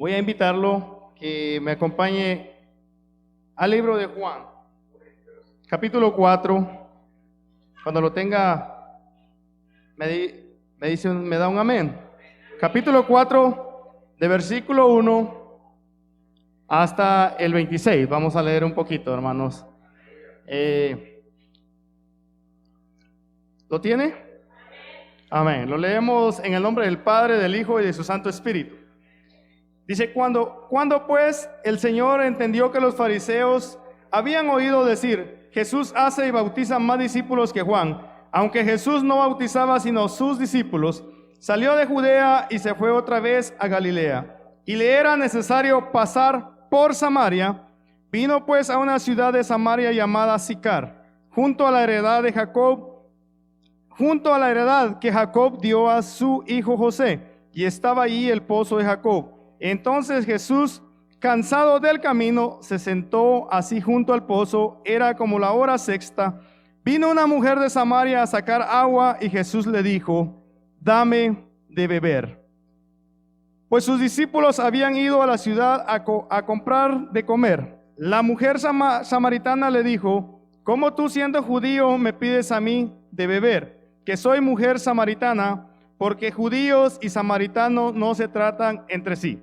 Voy a invitarlo que me acompañe al libro de Juan, capítulo 4. Cuando lo tenga, me da un amén. Capítulo 4, de versículo 1 hasta el 26. Vamos a leer un poquito, hermanos. ¿Lo tiene? Amén. Lo leemos en el nombre del Padre, del Hijo y de su Santo Espíritu. Dice, cuando pues el Señor entendió que los fariseos habían oído decir, Jesús hace y bautiza más discípulos que Juan, aunque Jesús no bautizaba sino sus discípulos, salió de Judea y se fue otra vez a Galilea. Y le era necesario pasar por Samaria. Vino pues a una ciudad de Samaria llamada Sicar, junto a la heredad que Jacob dio a su hijo José, y estaba allí el pozo de Jacob. Entonces Jesús, cansado del camino, se sentó así junto al pozo. Era como la hora sexta. Vino una mujer de Samaria a sacar agua, y Jesús le dijo, dame de beber. Pues sus discípulos habían ido a la ciudad a comprar de comer. La mujer samaritana le dijo, ¿cómo tú, siendo judío, me pides a mí de beber, que soy mujer samaritana? Porque judíos y samaritanos no se tratan entre sí.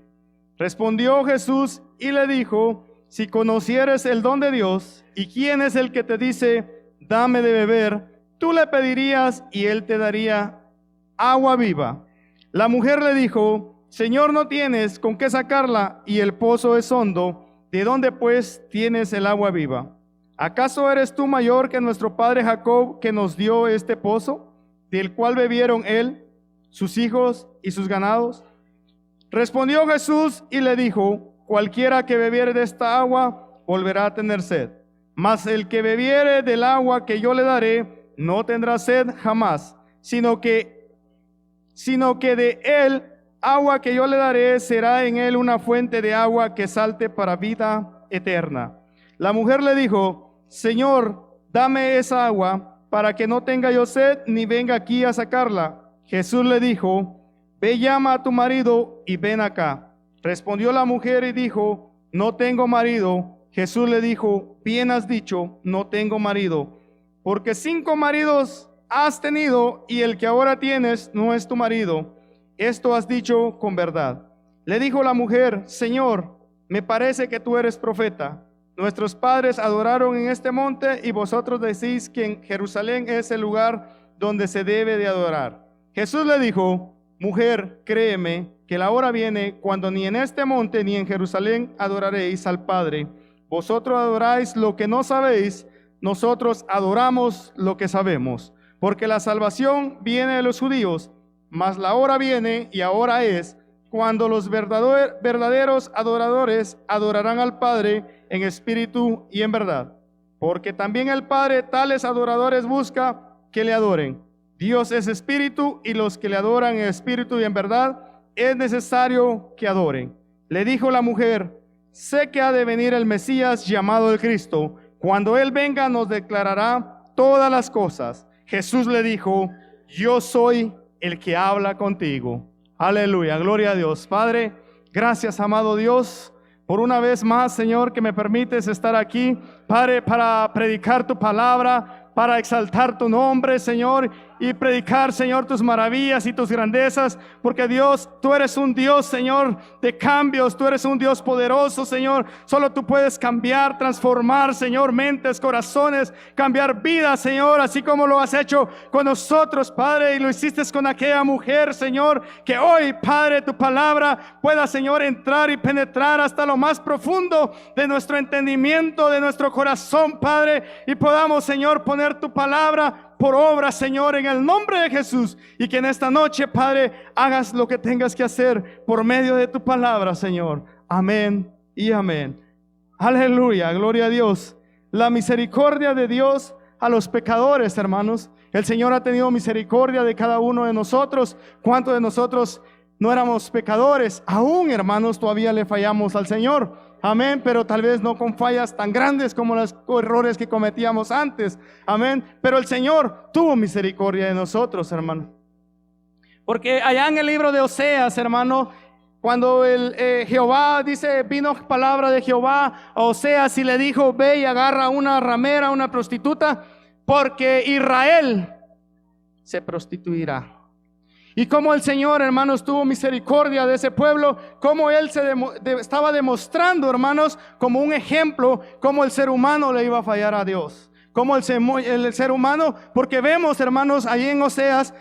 Respondió Jesús y le dijo, si conocieres el don de Dios y quién es el que te dice, dame de beber, tú le pedirías y él te daría agua viva. La mujer le dijo, Señor, no tienes con qué sacarla y el pozo es hondo. ¿De dónde pues tienes el agua viva? ¿Acaso eres tú mayor que nuestro padre Jacob, que nos dio este pozo, del cual bebieron él, sus hijos y sus ganados? Respondió Jesús y le dijo, cualquiera que bebiere de esta agua volverá a tener sed, mas el que bebiere del agua que yo le daré no tendrá sed jamás, sino que de él agua que yo le daré será en él una fuente de agua que salte para vida eterna. La mujer le dijo, Señor, dame esa agua para que no tenga yo sed ni venga aquí a sacarla. Jesús le dijo, ve, llama a tu marido y ven acá. Respondió la mujer y dijo, no tengo marido. Jesús le dijo, bien has dicho, no tengo marido, porque 5 maridos has tenido y el que ahora tienes no es tu marido. Esto has dicho con verdad. Le dijo la mujer, Señor, me parece que tú eres profeta. Nuestros padres adoraron en este monte y vosotros decís que en Jerusalén es el lugar donde se debe de adorar. Jesús le dijo, mujer, créeme que la hora viene cuando ni en este monte ni en Jerusalén adoraréis al Padre. Vosotros adoráis lo que no sabéis, nosotros adoramos lo que sabemos, porque la salvación viene de los judíos, mas la hora viene y ahora es cuando los verdaderos adoradores adorarán al Padre en espíritu y en verdad, porque también el Padre tales adoradores busca que le adoren. Dios es espíritu y los que le adoran en espíritu y en verdad es necesario que adoren. Le dijo la mujer, sé que ha de venir el Mesías llamado el Cristo. Cuando Él venga nos declarará todas las cosas. Jesús le dijo, yo soy el que habla contigo. Aleluya, gloria a Dios. Padre, gracias, amado Dios, por una vez más, Señor, que me permites estar aquí, Padre, para predicar tu palabra, para exaltar tu nombre, Señor, y predicar, Señor, tus maravillas y tus grandezas, porque Dios, tú eres un Dios, Señor, de cambios, tú eres un Dios poderoso, Señor. Solo tú puedes cambiar, transformar, Señor, mentes, corazones, cambiar vidas, Señor, así como lo has hecho con nosotros, Padre, y lo hiciste con aquella mujer, Señor, que hoy, Padre, tu palabra pueda, Señor, entrar y penetrar hasta lo más profundo de nuestro entendimiento, de nuestro corazón, Padre, y podamos, Señor, poner tu palabra por obra, Señor, en el nombre de Jesús, y que en esta noche, Padre, hagas lo que tengas que hacer por medio de tu palabra, Señor. Amén y amén. Aleluya, gloria a Dios. La misericordia de Dios a los pecadores, hermanos. El Señor ha tenido misericordia de cada uno de nosotros. ¿Cuántos de nosotros no éramos pecadores? Aún, hermanos, todavía le fallamos al Señor. Amén, pero tal vez no con fallas tan grandes como los errores que cometíamos antes. Amén, pero el Señor tuvo misericordia de nosotros, hermano. Porque allá en el libro de Oseas, hermano, Cuando Jehová dice, vino palabra de Jehová a Oseas y le dijo, ve y agarra una ramera, una prostituta, porque Israel se prostituirá. Y como el Señor, hermanos, tuvo misericordia de ese pueblo, como Él estaba demostrando, hermanos, como un ejemplo, como el ser humano le iba a fallar a Dios. Como el ser humano, porque vemos, hermanos, ahí en Oseas,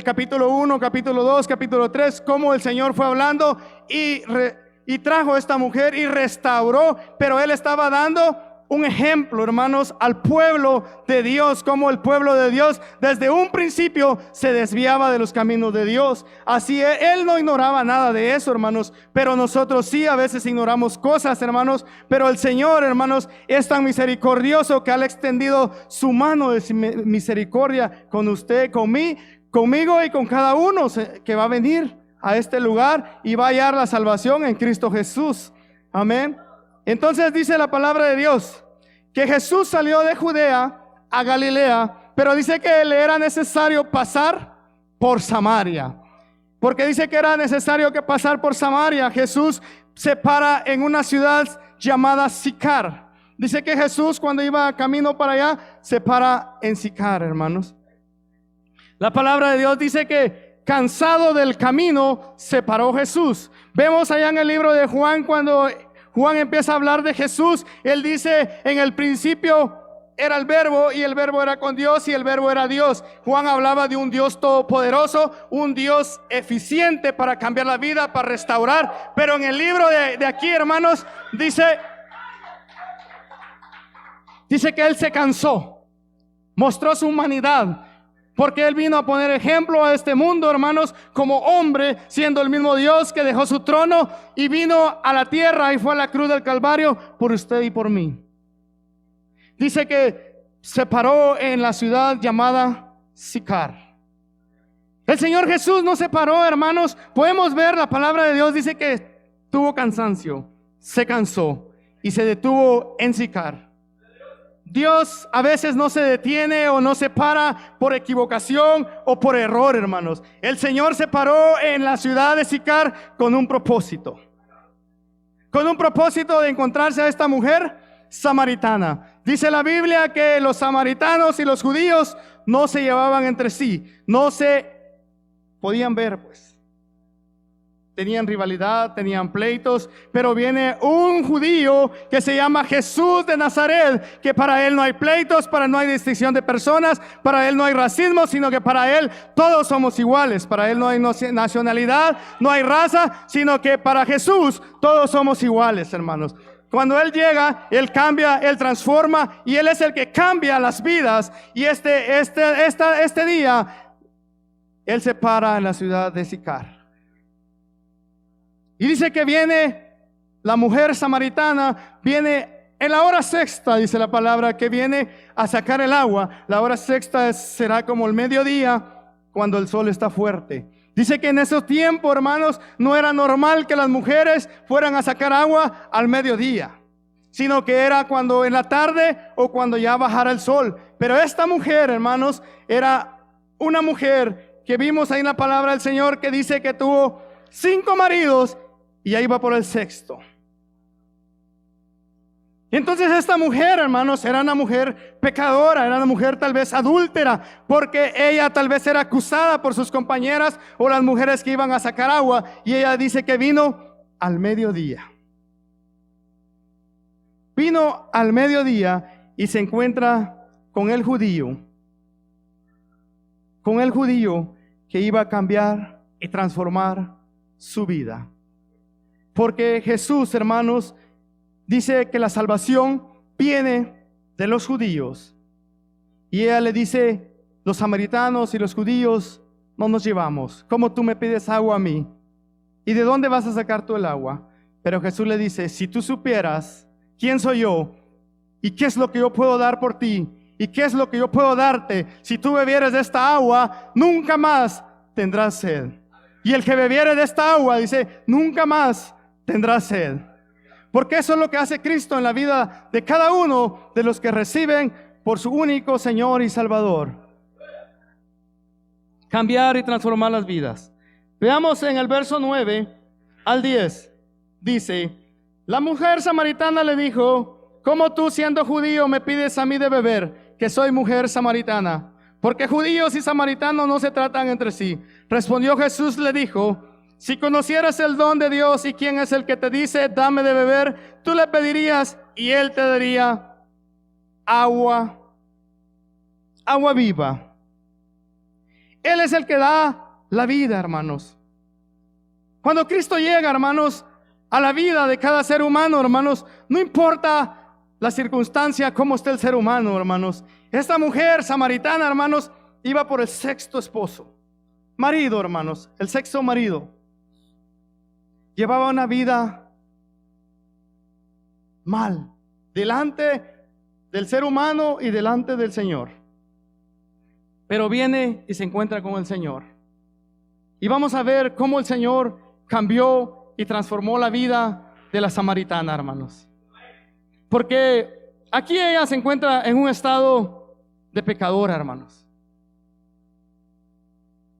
capítulo 1, capítulo 2, capítulo 3, como el Señor fue hablando y trajo a esta mujer y restauró, pero Él estaba dando un ejemplo, hermanos, al pueblo de Dios, como el pueblo de Dios desde un principio se desviaba de los caminos de Dios. Así Él no ignoraba nada de eso, hermanos, pero nosotros sí a veces ignoramos cosas, hermanos. Pero el Señor, hermanos, es tan misericordioso que ha extendido su mano de misericordia con usted, conmigo y con cada uno que va a venir a este lugar y va a hallar la salvación en Cristo Jesús. Amén. Entonces dice la palabra de Dios que Jesús salió de Judea a Galilea, pero dice que le era necesario pasar por Samaria, porque dice que era necesario que pasar por Samaria. Jesús se para en una ciudad llamada Sicar. Dice que Jesús, cuando iba camino para allá, se para en Sicar, hermanos. La palabra de Dios dice que cansado del camino se paró Jesús. Vemos allá en el libro de Juan, cuando Juan empieza a hablar de Jesús, él dice, en el principio era el verbo y el verbo era con Dios y el verbo era Dios. Juan hablaba de un Dios todopoderoso, un Dios eficiente para cambiar la vida, para restaurar. Pero en el libro de aquí, hermanos, dice que él se cansó, mostró su humanidad. Porque Él vino a poner ejemplo a este mundo, hermanos, como hombre, siendo el mismo Dios que dejó su trono y vino a la tierra y fue a la cruz del Calvario por usted y por mí. Dice que se paró en la ciudad llamada Sicar. El Señor Jesús no se paró, hermanos. Podemos ver, la palabra de Dios dice que tuvo cansancio, se cansó y se detuvo en Sicar. Dios a veces no se detiene o no se para por equivocación o por error, hermanos. El Señor se paró en la ciudad de Sicar con un propósito. Con un propósito de encontrarse a esta mujer samaritana. Dice la Biblia que los samaritanos y los judíos no se llevaban entre sí. No se podían ver, pues. Tenían rivalidad, tenían pleitos, pero viene un judío que se llama Jesús de Nazaret, que para él no hay pleitos, para él no hay distinción de personas, para él no hay racismo, sino que para él todos somos iguales. Para él no hay nacionalidad, no hay raza, sino que para Jesús todos somos iguales, hermanos. Cuando Él llega, Él cambia, Él transforma y Él es el que cambia las vidas. Y este día, Él se para en la ciudad de Sicar. Y dice que viene la mujer samaritana, viene en la hora sexta, dice la palabra, que viene a sacar el agua. La hora sexta será como el mediodía, cuando el sol está fuerte. Dice que en esos tiempos, hermanos, no era normal que las mujeres fueran a sacar agua al mediodía, sino que era cuando en la tarde o cuando ya bajara el sol. Pero esta mujer, hermanos, era una mujer que vimos ahí en la palabra del Señor, que dice que tuvo 5 maridos y ahí va por el sexto. Entonces esta mujer, hermanos, era una mujer pecadora, era una mujer tal vez adúltera, porque ella tal vez era acusada por sus compañeras o las mujeres que iban a sacar agua, y ella dice que vino al mediodía. Vino al mediodía y se encuentra con el judío que iba a cambiar y transformar su vida. Porque Jesús, hermanos, dice que la salvación viene de los judíos. Y ella le dice, los samaritanos y los judíos no nos llevamos. ¿Cómo tú me pides agua a mí? ¿Y de dónde vas a sacar tú el agua? Pero Jesús le dice, si tú supieras quién soy yo y qué es lo que yo puedo dar por ti y qué es lo que yo puedo darte, si tú bebieres de esta agua, nunca más tendrás sed. Y el que bebiere de esta agua, dice, nunca más tendrá sed. Porque eso es lo que hace Cristo en la vida de cada uno de los que reciben por su único Señor y Salvador. Cambiar y transformar las vidas. Veamos en el verso 9 al 10, dice: la mujer samaritana le dijo: ¿cómo tú, siendo judío, me pides a mí de beber, que soy mujer samaritana? Porque judíos y samaritanos no se tratan entre sí. Respondió Jesús, le dijo: si conocieras el don de Dios y quién es el que te dice, dame de beber, tú le pedirías y él te daría agua viva. Él es el que da la vida, hermanos. Cuando Cristo llega, hermanos, a la vida de cada ser humano, hermanos, no importa la circunstancia, cómo esté el ser humano, hermanos. Esta mujer samaritana, hermanos, iba por el sexto esposo, marido, hermanos, el sexto marido. Llevaba una vida mal delante del ser humano y delante del Señor. Pero viene y se encuentra con el Señor. Y vamos a ver cómo el Señor cambió y transformó la vida de la samaritana, hermanos. Porque aquí ella se encuentra en un estado de pecadora, hermanos.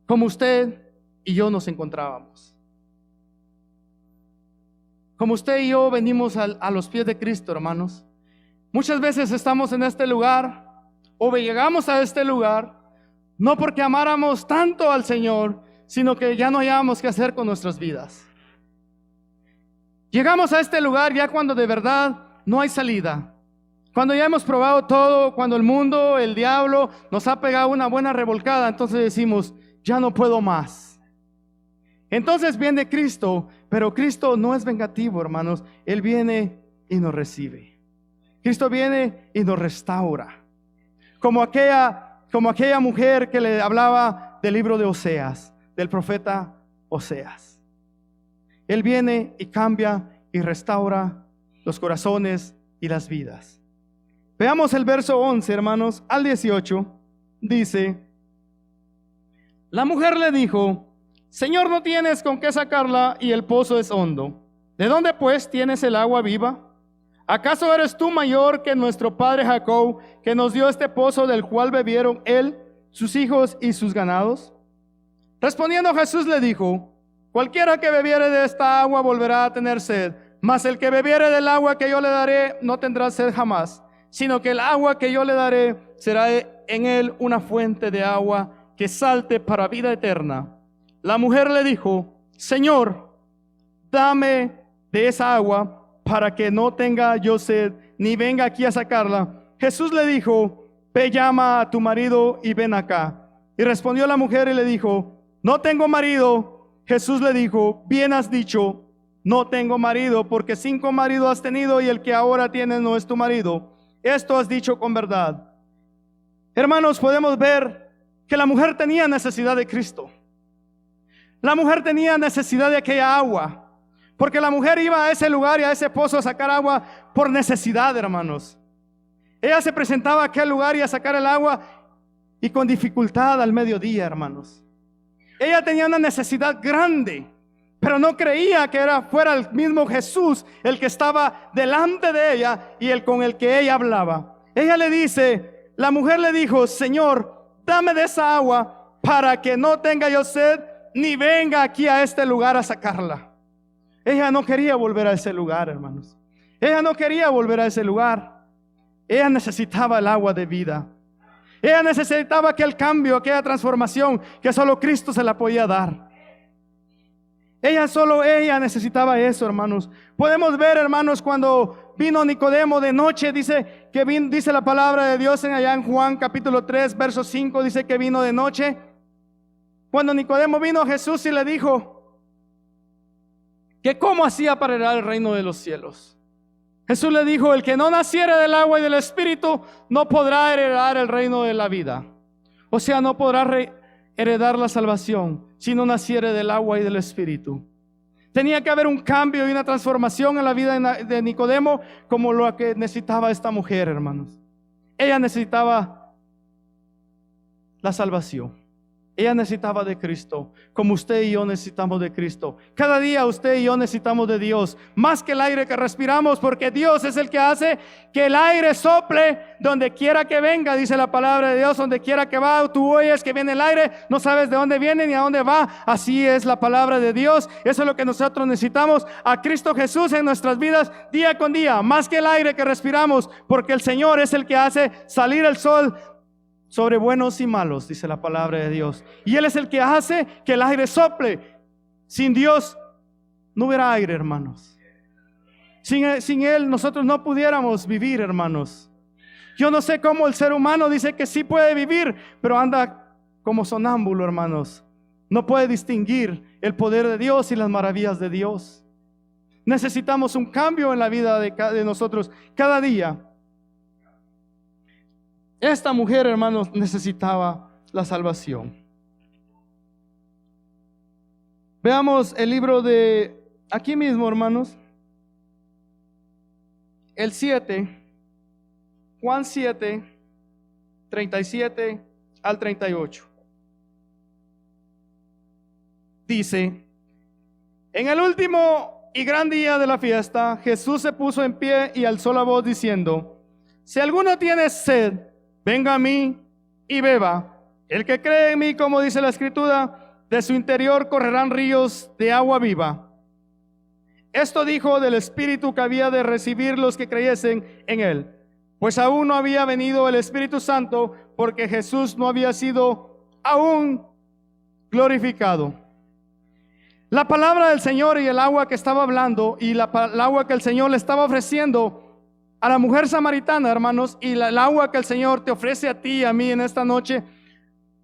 Como usted y yo nos encontrábamos. Como usted y yo venimos a los pies de Cristo, hermanos. Muchas veces estamos en este lugar o llegamos a este lugar no porque amáramos tanto al Señor, sino que ya no hayamos qué hacer con nuestras vidas. Llegamos a este lugar ya cuando de verdad no hay salida. Cuando ya hemos probado todo, cuando el mundo, el diablo nos ha pegado una buena revolcada, entonces decimos: ya no puedo más. Entonces viene Cristo, pero Cristo no es vengativo, hermanos. Él viene y nos recibe. Cristo viene y nos restaura. Como aquella mujer que le hablaba del libro de Oseas, del profeta Oseas. Él viene y cambia y restaura los corazones y las vidas. Veamos el verso 11, hermanos, al 18. Dice: la mujer le dijo: Señor, no tienes con qué sacarla y el pozo es hondo. ¿De dónde pues tienes el agua viva? ¿Acaso eres tú mayor que nuestro padre Jacob, que nos dio este pozo del cual bebieron él, sus hijos y sus ganados? Respondiendo Jesús le dijo: cualquiera que bebiere de esta agua volverá a tener sed, mas el que bebiere del agua que yo le daré no tendrá sed jamás, sino que el agua que yo le daré será en él una fuente de agua que salte para vida eterna. La mujer le dijo: Señor, dame de esa agua para que no tenga yo sed, ni venga aquí a sacarla. Jesús le dijo: ve, llama a tu marido y ven acá. Y respondió la mujer y le dijo: no tengo marido. Jesús le dijo: bien has dicho, no tengo marido, porque 5 maridos has tenido y el que ahora tienes no es tu marido. Esto has dicho con verdad. Hermanos, podemos ver que la mujer tenía necesidad de Cristo. La mujer tenía necesidad de aquella agua, porque la mujer iba a ese lugar y a ese pozo a sacar agua por necesidad, hermanos. Ella se presentaba a aquel lugar y a sacar el agua, y con dificultad al mediodía, hermanos. Ella tenía una necesidad grande, pero no creía que fuera el mismo Jesús el que estaba delante de ella y el con el que ella hablaba. Ella le dice, la mujer le dijo: Señor, dame de esa agua para que no tenga yo sed, ni venga aquí a este lugar a sacarla. Ella no quería volver a ese lugar, hermanos. Ella no quería volver a ese lugar. Ella necesitaba el agua de vida. Ella necesitaba aquel cambio, aquella transformación que solo Cristo se la podía dar. Solo ella necesitaba eso, hermanos. Podemos ver, hermanos, cuando vino Nicodemo de noche, dice la palabra de Dios allá en Juan capítulo 3, verso 5, dice que vino de noche. Cuando Nicodemo vino a Jesús y le dijo que cómo hacía para heredar el reino de los cielos. Jesús le dijo: el que no naciere del agua y del espíritu no podrá heredar el reino de la vida. O sea, no podrá heredar la salvación si no naciere del agua y del espíritu. Tenía que haber un cambio y una transformación en la vida de Nicodemo, como lo que necesitaba esta mujer, hermanos. Ella necesitaba la salvación. Ella necesitaba de Cristo, como usted y yo necesitamos de Cristo. Cada día usted y yo necesitamos de Dios, más que el aire que respiramos, porque Dios es el que hace que el aire sople donde quiera que venga, dice la palabra de Dios. Donde quiera que va, tú oyes que viene el aire, no sabes de dónde viene ni a dónde va. Así es la palabra de Dios. Eso es lo que nosotros necesitamos, a Cristo Jesús en nuestras vidas día con día, más que el aire que respiramos, porque el Señor es el que hace salir el sol sobre buenos y malos, dice la palabra de Dios. Y Él es el que hace que el aire sople. Sin Dios no hubiera aire, hermanos. Sin Él nosotros no pudiéramos vivir, hermanos. Yo no sé cómo el ser humano dice que sí puede vivir, pero anda como sonámbulo, hermanos. No puede distinguir el poder de Dios y las maravillas de Dios. Necesitamos un cambio en la vida de nosotros cada día. Esta mujer, hermanos, necesitaba la salvación. Veamos el libro de aquí mismo, hermanos, el 7, Juan 7, 37 al 38. Dice: en el último y gran día de la fiesta, Jesús se puso en pie y alzó la voz diciendo: si alguno tiene sed, venga a mí y beba. El que cree en mí, como dice la Escritura, de su interior correrán ríos de agua viva. Esto dijo del Espíritu que había de recibir los que creyesen en él, pues aún no había venido el Espíritu Santo, porque Jesús no había sido aún glorificado. La palabra del Señor y el agua que estaba hablando, y el agua que el Señor le estaba ofreciendo a la mujer samaritana, hermanos, y el agua que el Señor te ofrece a ti y a mí en esta noche,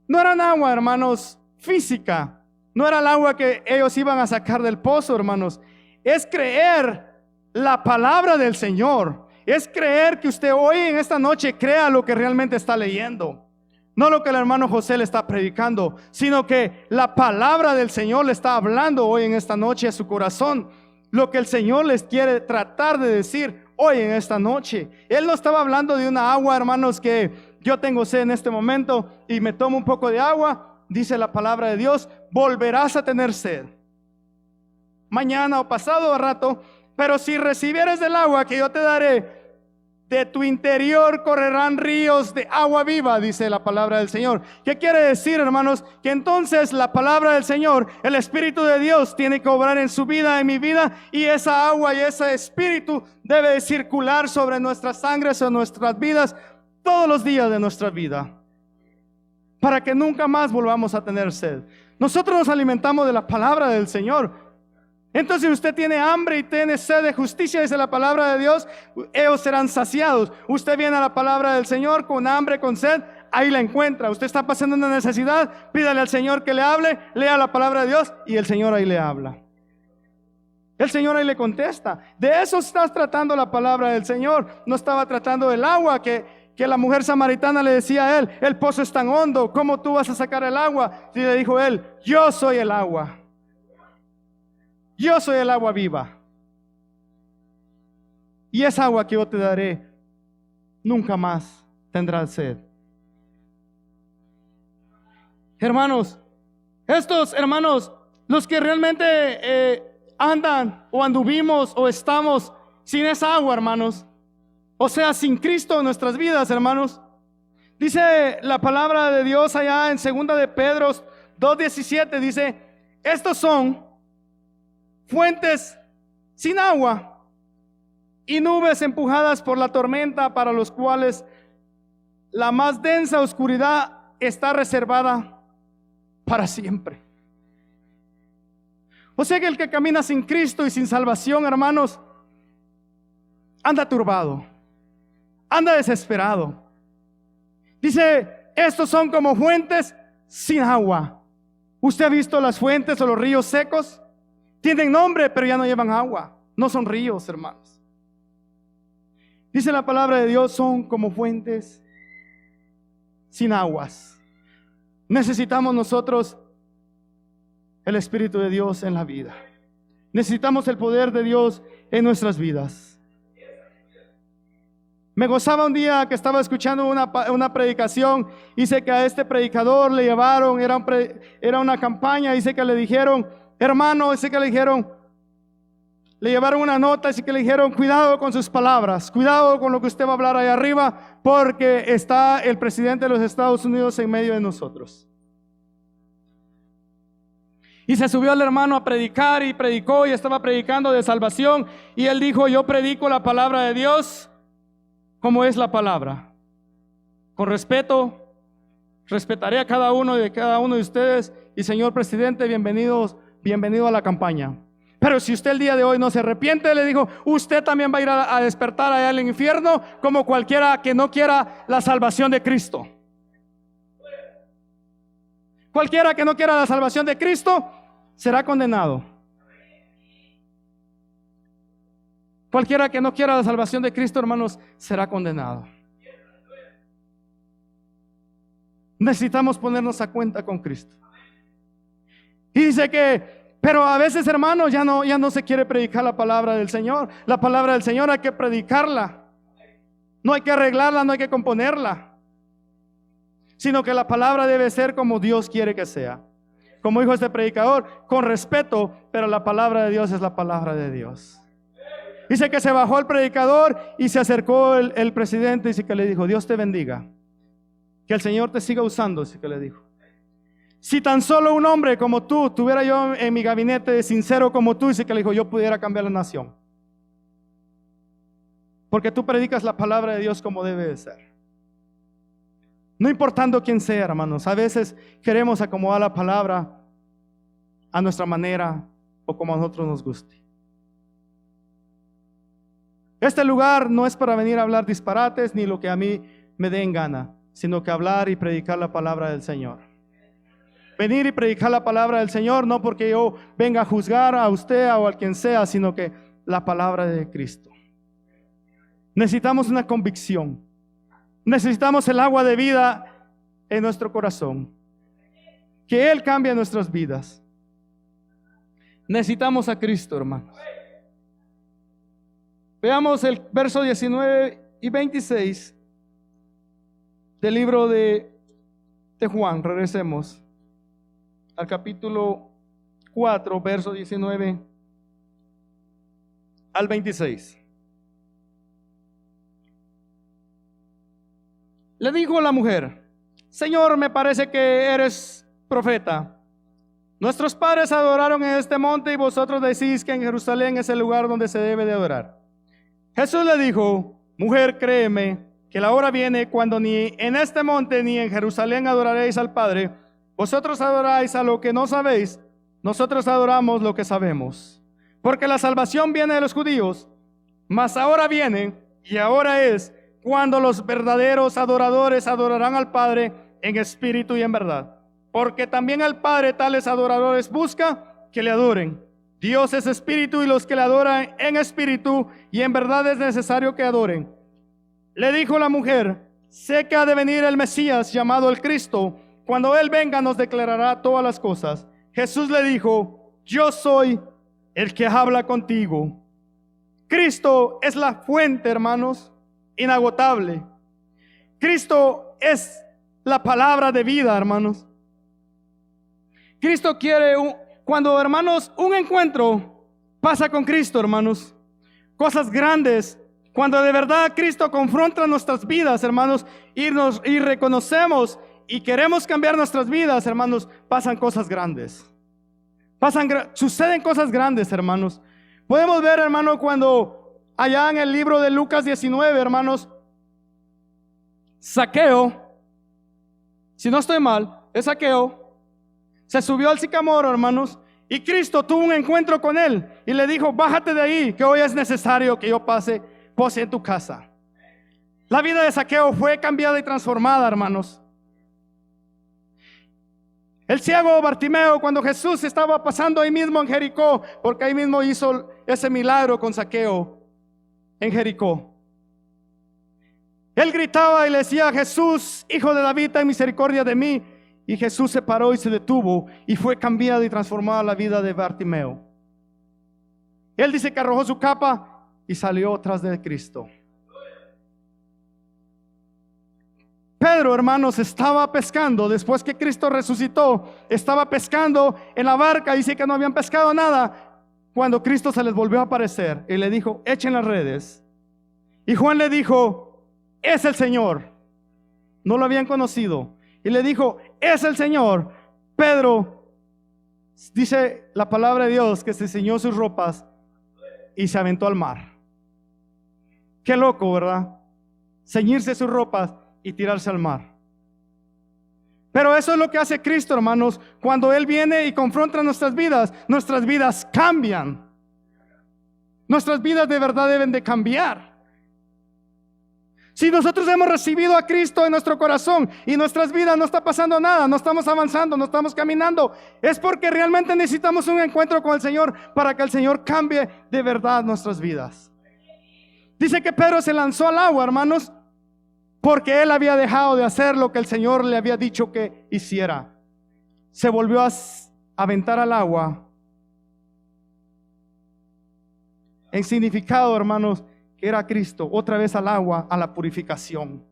no eran agua, hermanos, física. No era el agua que ellos iban a sacar del pozo, hermanos. Es creer la palabra del Señor. Es creer que usted hoy en esta noche crea lo que realmente está leyendo. No lo que el hermano José le está predicando, sino que la palabra del Señor le está hablando hoy en esta noche a su corazón. Lo que el Señor les quiere tratar de decir hoy en esta noche. Él no estaba hablando de una agua, hermanos, que yo tengo sed en este momento y me tomo un poco de agua. Dice la palabra de Dios: volverás a tener sed mañana o pasado a rato, pero si recibieres del agua que yo te daré, de tu interior correrán ríos de agua viva, dice la palabra del Señor. ¿Qué quiere decir, hermanos? Que entonces la palabra del Señor, el Espíritu de Dios, tiene que obrar en su vida, en mi vida, y esa agua y ese Espíritu debe de circular sobre nuestras sangres o nuestras vidas todos los días de nuestra vida, para que nunca más volvamos a tener sed. Nosotros nos alimentamos de la palabra del Señor. Entonces, si usted tiene hambre y tiene sed de justicia, dice la palabra de Dios, ellos serán saciados. Usted viene a la palabra del Señor con hambre, con sed, ahí la encuentra. Usted está pasando una necesidad, pídale al Señor que le hable, lea la palabra de Dios y el Señor ahí le habla. El Señor ahí le contesta. De eso está tratando la palabra del Señor. No estaba tratando del agua que la mujer samaritana le decía a él: el pozo es tan hondo, ¿cómo tú vas a sacar el agua? Y le dijo él: yo soy el agua. Yo soy el agua viva. Y esa agua que yo te daré, nunca más tendrás sed. Hermanos, estos hermanos, los que realmente andan o anduvimos o estamos sin esa agua, hermanos, o sea, sin Cristo en nuestras vidas, hermanos, dice la palabra de Dios allá en 2 de Pedro 2:17, dice: estos son fuentes sin agua y nubes empujadas por la tormenta, para los cuales la más densa oscuridad está reservada para siempre. O sea que el que camina sin Cristo y sin salvación, hermanos, anda turbado, anda desesperado. Dice: estos son como fuentes sin agua. ¿Usted ha visto las fuentes o los ríos secos? Tienen nombre, pero ya no llevan agua. No son ríos, hermanos. Dice la palabra de Dios: son como fuentes sin aguas. Necesitamos nosotros el Espíritu de Dios en la vida. Necesitamos el poder de Dios en nuestras vidas. Me gozaba un día que estaba escuchando una predicación. Dice que a este predicador le llevaron, era una campaña. Dice que le dijeron, hermano, dice que le llevaron una nota. Dice que le dijeron, cuidado con sus palabras, cuidado con lo que usted va a hablar ahí arriba, porque está el presidente de los Estados Unidos en medio de nosotros. Y se subió el hermano a predicar y predicó y estaba predicando de salvación. Y él dijo, yo predico la palabra de Dios como es la palabra. Con respeto, respetaré a cada uno de ustedes. Y señor presidente, bienvenido a la campaña. Pero si usted el día de hoy no se arrepiente, le dijo, usted también va a ir a despertar allá al infierno como cualquiera que no quiera la salvación de Cristo. Cualquiera que no quiera la salvación de Cristo será condenado. Cualquiera que no quiera la salvación de Cristo, hermanos, será condenado. Necesitamos ponernos a cuenta con Cristo. Y dice que, pero a veces, hermanos, ya no se quiere predicar la palabra del Señor. La palabra del Señor hay que predicarla. No hay que arreglarla, no hay que componerla, sino que la palabra debe ser como Dios quiere que sea. Como dijo este predicador, con respeto, pero la palabra de Dios es la palabra de Dios. Dice que se bajó el predicador y se acercó el presidente. Dice que le dijo, Dios te bendiga, que el Señor te siga usando. Dice que le dijo, si tan solo un hombre como tú tuviera yo en mi gabinete, sincero como tú, dice que le dijo, yo pudiera cambiar la nación, porque tú predicas la palabra de Dios como debe de ser. No importando quién sea, hermanos. A veces queremos acomodar la palabra a nuestra manera o como a nosotros nos guste. Este lugar no es para venir a hablar disparates ni lo que a mí me dé en gana, sino que hablar y predicar la palabra del Señor. Venir y predicar la palabra del Señor, no porque yo venga a juzgar a usted o a quien sea, sino que la palabra de Cristo. Necesitamos una convicción. Necesitamos el agua de vida en nuestro corazón. Que Él cambie nuestras vidas. Necesitamos a Cristo, hermanos. Veamos el verso 19 y 26 del libro de Juan. Regresemos al capítulo 4, verso 19 al 26. Le dijo la mujer, Señor, me parece que eres profeta. Nuestros padres adoraron en este monte y vosotros decís que en Jerusalén es el lugar donde se debe de adorar. Jesús le dijo, mujer, créeme que la hora viene cuando ni en este monte ni en Jerusalén adoraréis al Padre. Vosotros adoráis a lo que no sabéis, nosotros adoramos lo que sabemos. Porque la salvación viene de los judíos, mas ahora viene y ahora es cuando los verdaderos adoradores adorarán al Padre en espíritu y en verdad. Porque también al Padre tales adoradores busca que le adoren. Dios es espíritu y los que le adoran en espíritu y en verdad es necesario que adoren. Le dijo la mujer, sé que ha de venir el Mesías llamado el Cristo. Cuando Él venga nos declarará todas las cosas. Jesús le dijo, yo soy el que habla contigo. Cristo es la fuente, hermanos, inagotable. Cristo es la palabra de vida, hermanos. Cristo quiere cuando, hermanos, un encuentro pasa con Cristo, hermanos, cosas grandes, cuando de verdad Cristo confronta nuestras vidas, hermanos, y reconocemos y queremos cambiar nuestras vidas, hermanos, pasan cosas grandes. Suceden cosas grandes, hermanos. Podemos ver, hermano, cuando allá en el libro de Lucas 19, hermanos, Zaqueo, si no estoy mal, es Zaqueo, se subió al sicamoro, hermanos, y Cristo tuvo un encuentro con él y le dijo, bájate de ahí, que hoy es necesario que yo pose en tu casa. La vida de Zaqueo fue cambiada y transformada, hermanos. El ciego Bartimeo, cuando Jesús estaba pasando ahí mismo en Jericó, porque ahí mismo hizo ese milagro con Zaqueo en Jericó, él gritaba y le decía, Jesús, hijo de David, ten misericordia de mí. Y Jesús se paró y se detuvo y fue cambiada y transformada la vida de Bartimeo. Él dice que arrojó su capa y salió tras de Cristo. Pedro, hermanos, estaba pescando después que Cristo resucitó. Estaba pescando en la barca, dice que no habían pescado nada, cuando Cristo se les volvió a aparecer y le dijo: echen las redes. Y Juan le dijo: es el Señor. No lo habían conocido. Y le dijo: es el Señor. Pedro, dice la palabra de Dios, que se ciñó sus ropas y se aventó al mar. Qué loco, ¿verdad? Ceñirse sus ropas y tirarse al mar. Pero eso es lo que hace Cristo, hermanos. Cuando Él viene y confronta nuestras vidas cambian. Nuestras vidas de verdad deben de cambiar. Si nosotros hemos recibido a Cristo en nuestro corazón y nuestras vidas no está pasando nada, no estamos avanzando, no estamos caminando, es porque realmente necesitamos un encuentro con el Señor para que el Señor cambie de verdad nuestras vidas. Dice que Pedro se lanzó al agua, hermanos, porque él había dejado de hacer lo que el Señor le había dicho que hiciera. Se volvió a aventar al agua. En significado, hermanos, que era Cristo, otra vez al agua, a la purificación.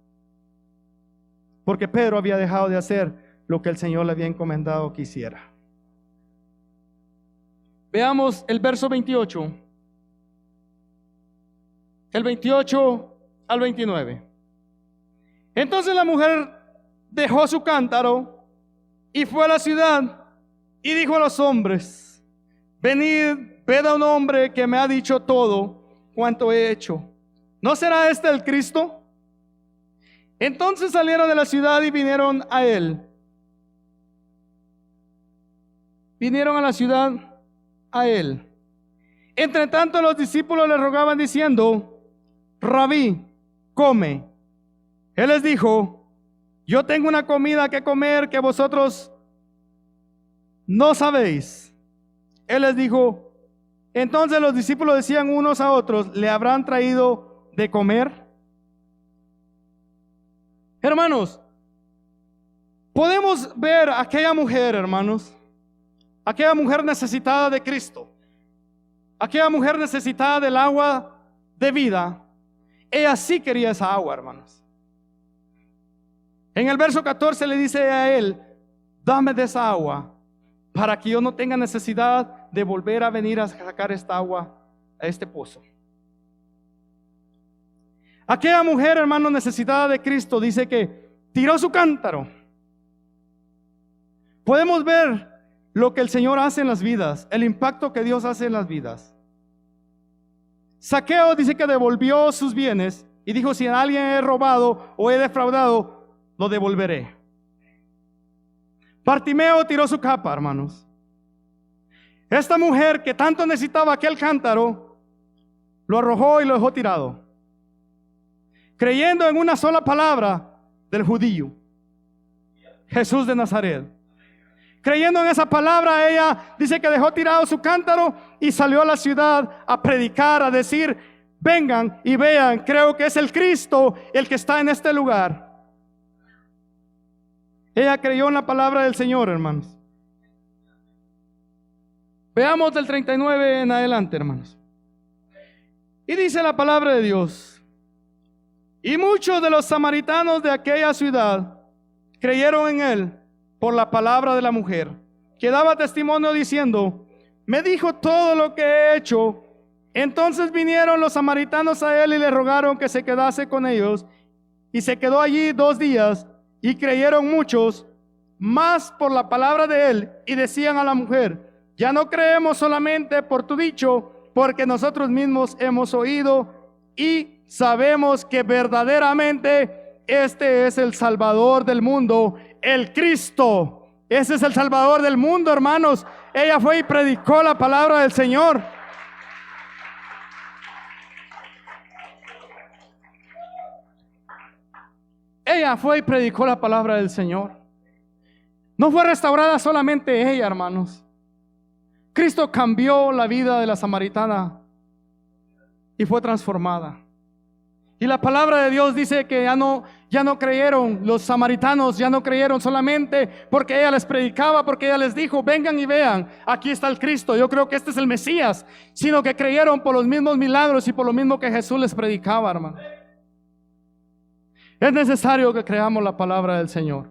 Porque Pedro había dejado de hacer lo que el Señor le había encomendado que hiciera. Veamos el verso 28. El 28 al 29. Entonces la mujer dejó su cántaro y fue a la ciudad y dijo a los hombres: venid, ved a un hombre que me ha dicho todo cuanto he hecho. ¿No será este el Cristo? Entonces salieron de la ciudad y vinieron a él. Vinieron a la ciudad a él. Entre tanto los discípulos le rogaban diciendo: Rabí, come. Él les dijo: yo tengo una comida que comer que vosotros no sabéis. Él les dijo. Entonces los discípulos decían unos a otros: ¿le habrán traído de comer? Hermanos, podemos ver a aquella mujer, hermanos, aquella mujer necesitada de Cristo, aquella mujer necesitada del agua de vida. Ella sí quería esa agua, hermanos. En el verso 14 le dice a él: dame de esa agua para que yo no tenga necesidad de volver a venir a sacar esta agua a este pozo. Aquella mujer, hermano, necesitada de Cristo, dice que tiró su cántaro. Podemos ver lo que el Señor hace en las vidas, el impacto que Dios hace en las vidas. Zaqueo dice que devolvió sus bienes y dijo: si a alguien he robado o he defraudado, lo devolveré. Bartimeo tiró su capa, hermanos. Esta mujer que tanto necesitaba aquel cántaro, lo arrojó y lo dejó tirado, creyendo en una sola palabra del judío, Jesús de Nazaret. Creyendo en esa palabra, ella dice que dejó tirado su cántaro y salió a la ciudad a predicar, a decir: vengan y vean, creo que es el Cristo el que está en este lugar. Ella creyó en la palabra del Señor, hermanos. Veamos del 39 en adelante, hermanos. Y dice la palabra de Dios: y muchos de los samaritanos de aquella ciudad creyeron en él por la palabra de la mujer, que daba testimonio diciendo: me dijo todo lo que he hecho. Entonces vinieron los samaritanos a él y le rogaron que se quedase con ellos, y se quedó allí 2 días. Y creyeron muchos más por la palabra de él, y decían a la mujer: ya no creemos solamente por tu dicho, porque nosotros mismos hemos oído y sabemos que verdaderamente este es el Salvador del mundo, el Cristo. Ese es el Salvador del mundo, hermanos. Ella fue y predicó la palabra del Señor. Ella fue y predicó la palabra del Señor. No fue restaurada solamente ella, hermanos. Cristo cambió la vida de la samaritana y fue transformada. Y la palabra de Dios dice que ya no creyeron, los samaritanos ya no creyeron solamente porque ella les predicaba, porque ella les dijo: vengan y vean, aquí está el Cristo, yo creo que este es el Mesías, sino que creyeron por los mismos milagros y por lo mismo que Jesús les predicaba, hermano. Es necesario que creamos la palabra del Señor.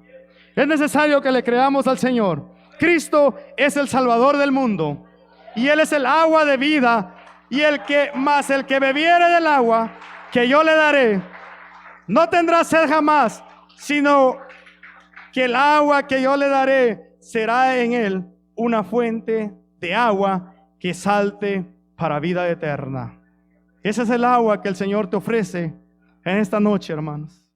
Es necesario que le creamos al Señor. Cristo es el Salvador del mundo y Él es el agua de vida, y el que bebiere del agua que yo le daré no tendrá sed jamás, sino que el agua que yo le daré será en él una fuente de agua que salte para vida eterna. Ese es el agua que el Señor te ofrece en esta noche, hermanos.